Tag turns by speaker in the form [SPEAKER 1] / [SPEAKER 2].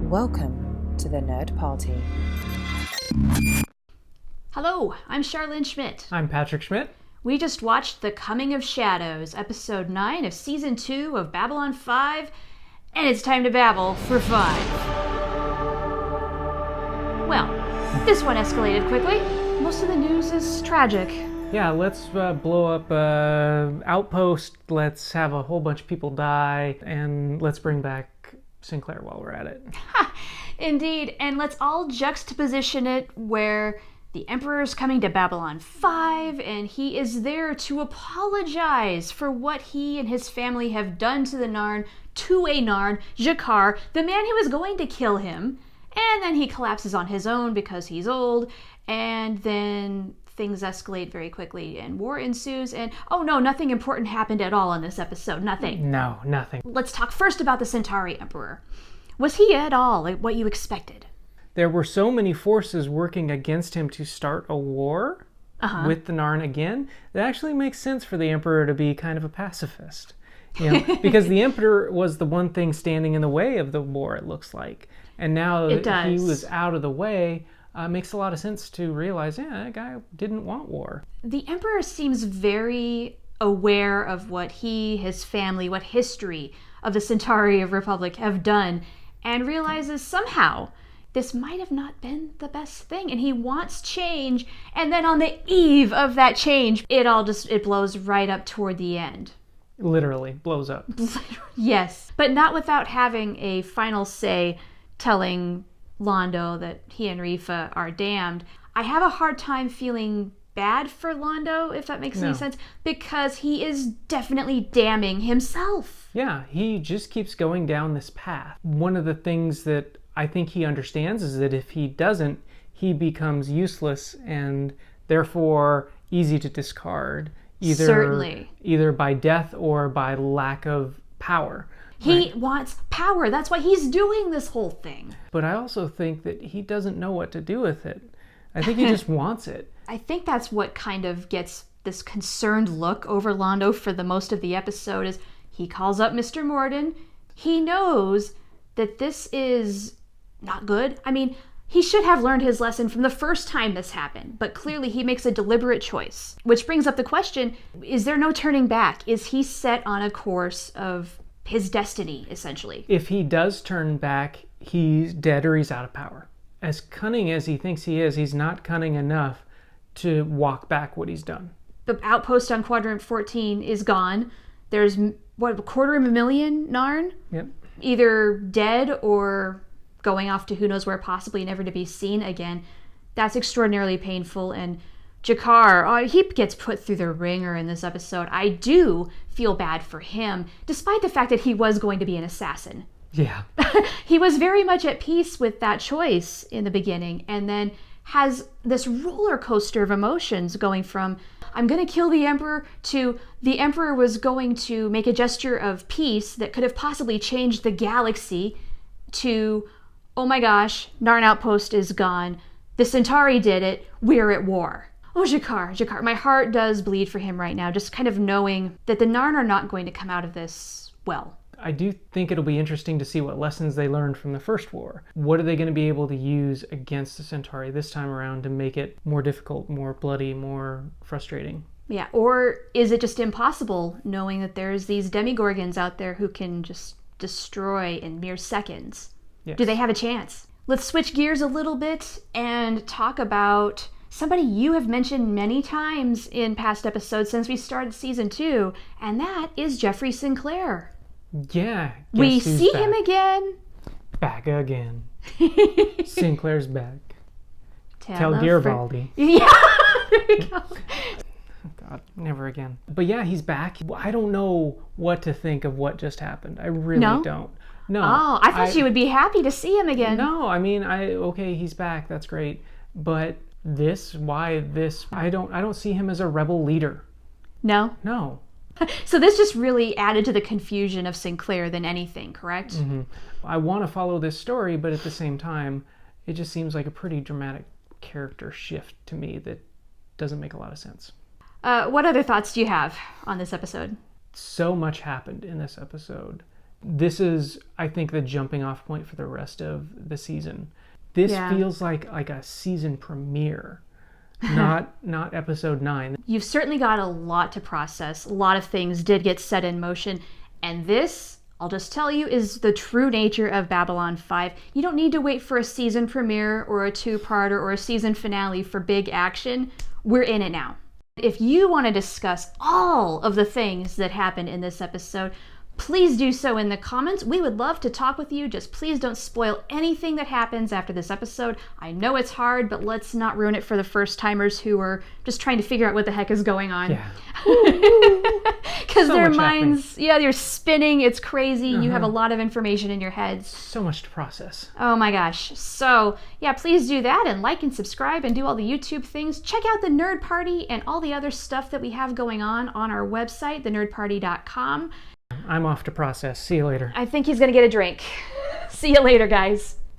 [SPEAKER 1] Welcome to the Nerd Party.
[SPEAKER 2] Hello, I'm Charlene Schmidt.
[SPEAKER 3] I'm Patrick Schmidt.
[SPEAKER 2] We just watched The Coming of Shadows, episode 9 of season 2 of Babylon 5, and it's time to babble for 5. Well, this one escalated quickly. Most of the news is tragic.
[SPEAKER 3] Yeah, let's blow up outpost, let's have a whole bunch of people die, and let's bring back Sinclair while we're at it.
[SPEAKER 2] Indeed, and let's all juxtaposition it where the Emperor's coming to Babylon 5, and he is there to apologize for what he and his family have done to the Narn, to a Narn, Jakar, the man who was going to kill him, and then he collapses on his own because he's old, and then things escalate very quickly, and war ensues, and oh no, nothing important happened at all in this episode, nothing.
[SPEAKER 3] No, nothing.
[SPEAKER 2] Let's talk first about the Centauri Emperor. Was he at all like what you expected?
[SPEAKER 3] There were so many forces working against him to start a war with the Narn again, that actually makes sense for the Emperor to be kind of a pacifist. You know, because the Emperor was the one thing standing in the way of the war, it looks like. And now that he was out of the way, makes a lot of sense to realize, that guy didn't want war.
[SPEAKER 2] The Emperor seems very aware of what he, his family, what history of the Centauri Republic have done, and realizes somehow this might have not been the best thing, and he wants change, and then on the eve of that change, it blows right up toward the end.
[SPEAKER 3] Literally blows up.
[SPEAKER 2] Yes, but not without having a final say, telling Londo that he and Rifa are damned. I have a hard time feeling bad for Londo, if that makes any sense, because he is definitely damning himself.
[SPEAKER 3] Yeah, he just keeps going down this path. One of the things that I think he understands is that if he doesn't, he becomes useless and therefore easy to discard, either by death or by lack of power.
[SPEAKER 2] He wants power. That's why he's doing this whole thing.
[SPEAKER 3] But I also think that he doesn't know what to do with it. I think he just wants it.
[SPEAKER 2] I think that's what kind of gets this concerned look over Londo for the most of the episode is he calls up Mr. Morden. He knows that this is not good. I mean, he should have learned his lesson from the first time this happened, but clearly he makes a deliberate choice, which brings up the question, is there no turning back? Is he set on a course of his destiny, essentially?
[SPEAKER 3] If he does turn back, he's dead or he's out of power. As cunning as he thinks he is, he's not cunning enough to walk back what he's done.
[SPEAKER 2] The outpost on Quadrant 14 is gone. There's, a 250,000 Narn?
[SPEAKER 3] Yep.
[SPEAKER 2] Either dead or going off to who knows where, possibly never to be seen again. That's extraordinarily painful, and Jakar, he gets put through the ringer in this episode. I do feel bad for him, despite the fact that he was going to be an assassin.
[SPEAKER 3] Yeah.
[SPEAKER 2] He was very much at peace with that choice in the beginning, and then has this roller coaster of emotions going from, I'm going to kill the Emperor, to the Emperor was going to make a gesture of peace that could have possibly changed the galaxy, to, oh my gosh, Narn Outpost is gone. The Centauri did it. We're at war. Oh, Jakar, my heart does bleed for him right now, just kind of knowing that the Narn are not going to come out of this well.
[SPEAKER 3] I do think it'll be interesting to see what lessons they learned from the first war. What are they going to be able to use against the Centauri this time around to make it more difficult, more bloody, more frustrating?
[SPEAKER 2] Yeah, or is it just impossible knowing that there's these demigorgons out there who can just destroy in mere seconds?
[SPEAKER 3] Yes.
[SPEAKER 2] Do they have a chance? Let's switch gears a little bit and talk about somebody you have mentioned many times in past episodes since we started season 2, and that is Jeffrey Sinclair.
[SPEAKER 3] Yeah.
[SPEAKER 2] We see him again.
[SPEAKER 3] Back again. Sinclair's back. Tell
[SPEAKER 2] Garibaldi.
[SPEAKER 3] Garibaldi.
[SPEAKER 2] Yeah, there you go.
[SPEAKER 3] Oh God, never again. But yeah, he's back. I don't know what to think of what just happened. I really don't. No.
[SPEAKER 2] Oh, I thought you would be happy to see him again.
[SPEAKER 3] No, I mean, okay, he's back. That's great. But why this? I don't see him as a rebel leader.
[SPEAKER 2] No?
[SPEAKER 3] No.
[SPEAKER 2] So this just really added to the confusion of Sinclair than anything, correct?
[SPEAKER 3] Mm-hmm. I want to follow this story, but at the same time, it just seems like a pretty dramatic character shift to me that doesn't make a lot of sense.
[SPEAKER 2] What other thoughts do you have on this episode?
[SPEAKER 3] So much happened in this episode This is, I think, the jumping off point for the rest of the season. This feels like a season premiere, not episode 9.
[SPEAKER 2] You've certainly got a lot to process. A lot of things did get set in motion. And this, I'll just tell you, is the true nature of Babylon 5. You don't need to wait for a season premiere or a two-parter or a season finale for big action. We're in it now. If you want to discuss all of the things that happened in this episode, please do so in the comments. We would love to talk with you. Just please don't spoil anything that happens after this episode. I know it's hard, but let's not ruin it for the first timers who are just trying to figure out what the heck is going on.
[SPEAKER 3] Yeah.
[SPEAKER 2] Because
[SPEAKER 3] So
[SPEAKER 2] their
[SPEAKER 3] much
[SPEAKER 2] minds, they're spinning. It's crazy. You have a lot of information in your heads.
[SPEAKER 3] So much to process.
[SPEAKER 2] Oh my gosh. So, please do that and like and subscribe and do all the YouTube things. Check out the Nerd Party and all the other stuff that we have going on our website, thenerdparty.com.
[SPEAKER 3] I'm off to process. See you later.
[SPEAKER 2] I think he's going to get a drink. See you later, guys.